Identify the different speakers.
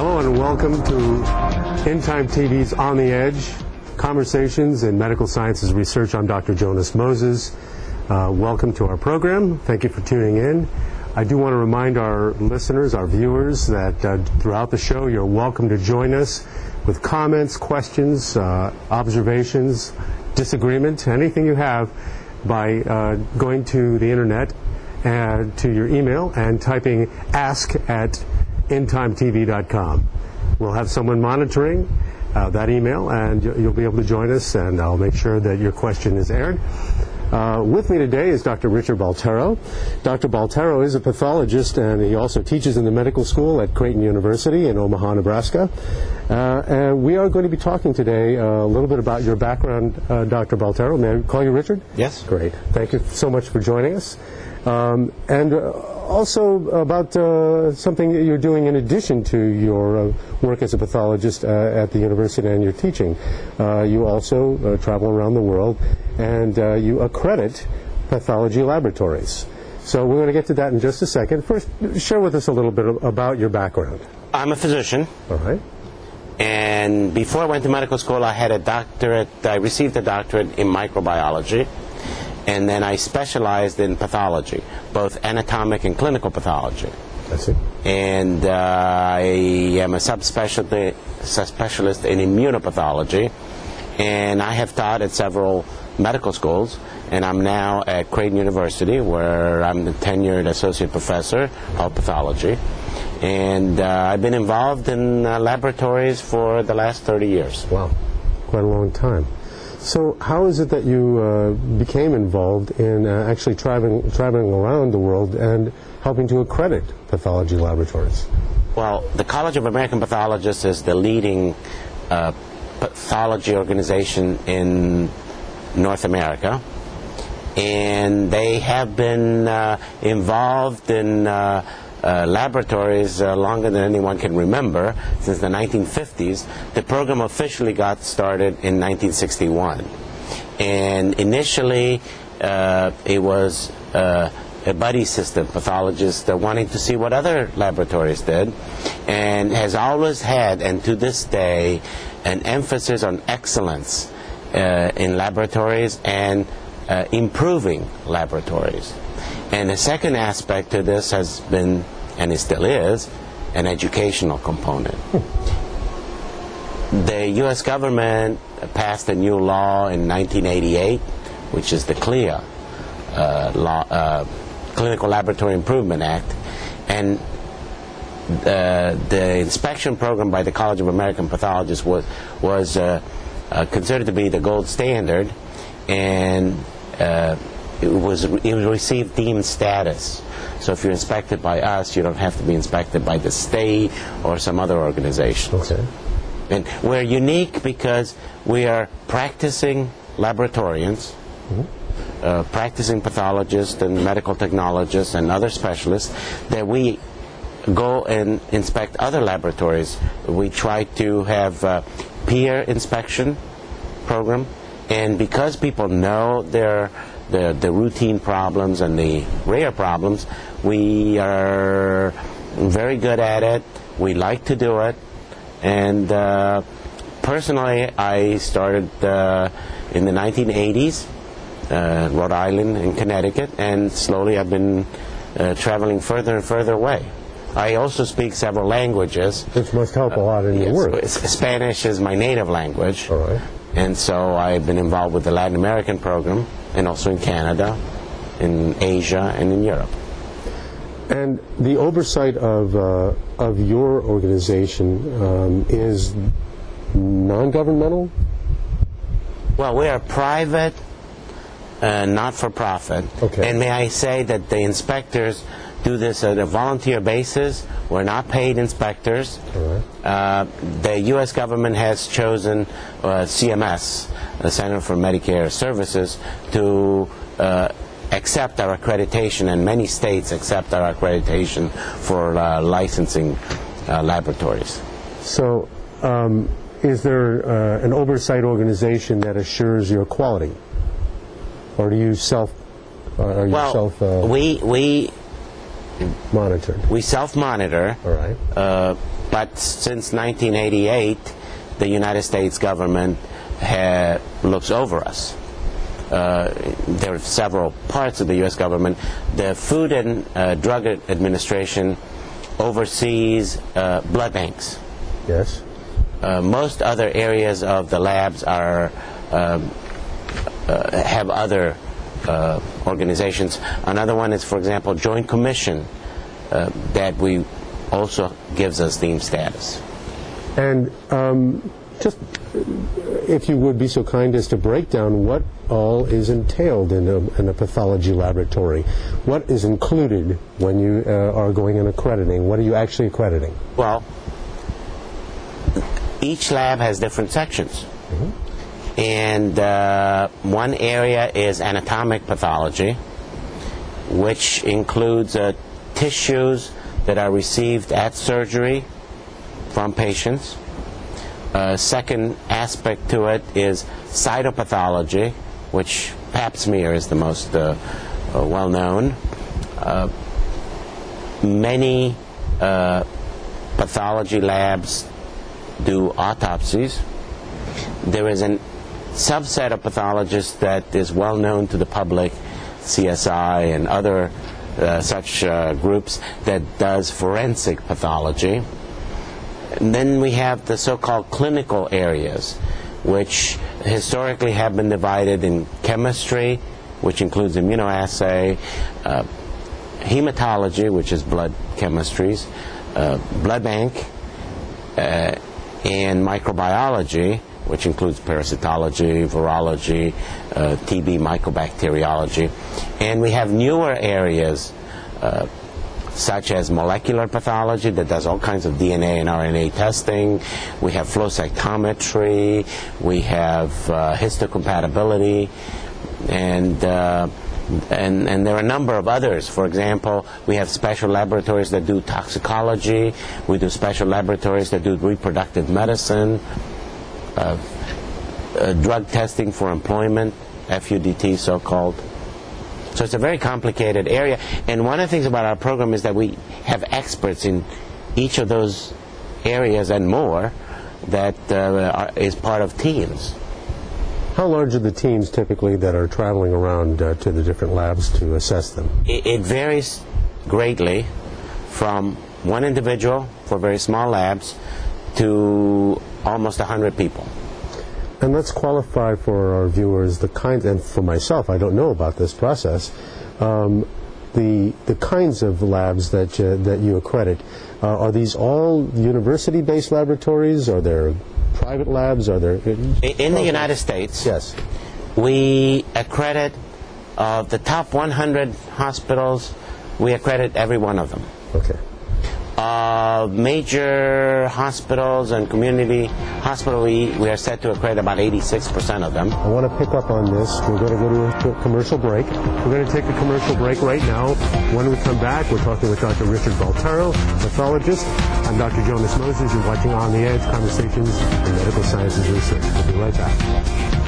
Speaker 1: Hello and welcome to In Time TV's On the Edge, Conversations in Medical Sciences Research. I'm Dr. Jonas Moses. Welcome to our program. Thank you for tuning in. I do want to remind our listeners, our viewers, that throughout the show you're welcome to join us with comments, questions, observations, disagreement, anything you have by going to the internet and to your email and typing ask@intimetv.com. We'll have someone monitoring that email, and you'll be able to join us, and I'll make sure that your question is aired. With me today is Dr. Richard Baltaro. Dr. Baltaro is a pathologist, and he also teaches in the medical school at Creighton University in Omaha, Nebraska. And we are going to be talking today a little bit about your background, Dr. Baltaro. May I call you Richard?
Speaker 2: Yes.
Speaker 1: Great. Thank you so much for joining us. And also about something that you're doing in addition to your work as a pathologist at the university and your teaching. You also travel around the world, and you accredit pathology laboratories. So we're going to get to that in just a second. First, share with us a little bit about your background.
Speaker 2: I'm a physician.
Speaker 1: All right.
Speaker 2: And before I went to medical school, I had a doctorate. I received a doctorate in microbiology. And then I specialized in pathology, both anatomic and clinical pathology.
Speaker 1: I see.
Speaker 2: And I am a subspecialist in immunopathology. And I have taught at several medical schools. And I'm now at Creighton University, where I'm the tenured associate professor of pathology. And I've been involved in laboratories for the last 30 years.
Speaker 1: Wow, quite a long time. So how is it that you became involved in actually traveling around the world and helping to accredit pathology laboratories?
Speaker 2: Well, the College of American Pathologists is the leading pathology organization in North America. And they have been involved in laboratories longer than anyone can remember, since the 1950s. The program officially got started in 1961. And initially, it was a buddy system, pathologists wanting to see what other laboratories did, and has always had, and to this day, an emphasis on excellence in laboratories and improving laboratories. And the second aspect to this has been, and it still is, an educational component. The U.S. government passed a new law in 1988, which is the CLIA, Clinical Laboratory Improvement Act, and the inspection program by the College of American Pathologists was considered to be the gold standard, and it received deemed status. So if you're inspected by us, you don't have to be inspected by the state or some other organizations.
Speaker 1: Okay.
Speaker 2: And we're unique because we are practicing laboratorians, practicing pathologists and medical technologists and other specialists, that we go and inspect other laboratories. We try to have a peer inspection program, and because people know the routine problems and the rare problems, we are very good at it. We like to do it. And personally, I started in the 1980s, Rhode Island and Connecticut, and slowly I've been traveling further and further away. I also speak several languages.
Speaker 1: Which must help a lot in your work.
Speaker 2: Spanish is my native language.
Speaker 1: All right.
Speaker 2: And so I've been involved with the Latin American program, and also in Canada, in Asia, and in Europe.
Speaker 1: And the oversight of your organization is non-governmental?
Speaker 2: Well, we are private, not-for-profit.
Speaker 1: Okay.
Speaker 2: And may I say that the inspectors do this at a volunteer basis. We're not paid inspectors.
Speaker 1: All right.
Speaker 2: The U.S. government has chosen CMS, the Center for Medicare Services, to accept our accreditation, and many states accept our accreditation for licensing laboratories.
Speaker 1: So is there an oversight organization that assures your quality? Or do you
Speaker 2: we
Speaker 1: monitored?
Speaker 2: We self-monitor.
Speaker 1: All right.
Speaker 2: But since 1988, the United States government looks over us. There are several parts of the U.S. government. The Food and Drug Administration oversees blood banks.
Speaker 1: Yes.
Speaker 2: Most other areas of the labs are have other organizations. Another one is, for example, Joint Commission that we also gives us deemed status.
Speaker 1: And just if you would be so kind as to break down what all is entailed in a pathology laboratory. What is included when you are going and accrediting? What are you actually accrediting?
Speaker 2: Well, each lab has different sections. Mm-hmm. And one area is anatomic pathology, which includes tissues that are received at surgery from patients. Second aspect to it is cytopathology, which pap smear is the most well-known. Many pathology labs do autopsies. There is a subset of pathologists that is well known to the public, CSI and other such groups, that does forensic pathology. And then we have the so-called clinical areas, which historically have been divided in chemistry, which includes immunoassay, hematology, which is blood chemistries, blood bank, and microbiology, which includes parasitology, virology, TB, mycobacteriology. And we have newer areas such as molecular pathology that does all kinds of DNA and RNA testing. We have flow cytometry. We have histocompatibility, and there are a number of others. For example, we have special laboratories that do toxicology. We do special laboratories that do reproductive medicine, drug testing for employment, FUDT so-called. So it's a very complicated area. And one of the things about our program is that we have experts in each of those areas and more that is part of teams.
Speaker 1: How large are the teams typically that are traveling around to the different labs to assess them?
Speaker 2: It varies greatly from one individual for very small labs to almost 100 people.
Speaker 1: And let's qualify for our viewers the kinds, and for myself, I don't know about this process, the kinds of labs that you accredit. Are these all university-based laboratories? Are there private labs? Are there
Speaker 2: in the United States?
Speaker 1: Yes.
Speaker 2: We accredit the top 100 hospitals. We accredit every one of them.
Speaker 1: Okay.
Speaker 2: Major hospitals and community hospitals, we are set to accredit about 86% of them.
Speaker 1: I want to pick up on this. We're going to go to a commercial break. We're going to take a commercial break right now. When we come back, we're talking with Dr. Richard Baltaro, pathologist. I'm Dr. Jonas Moses. You're watching On the Edge, Conversations in Medical Sciences Research. We'll be right back.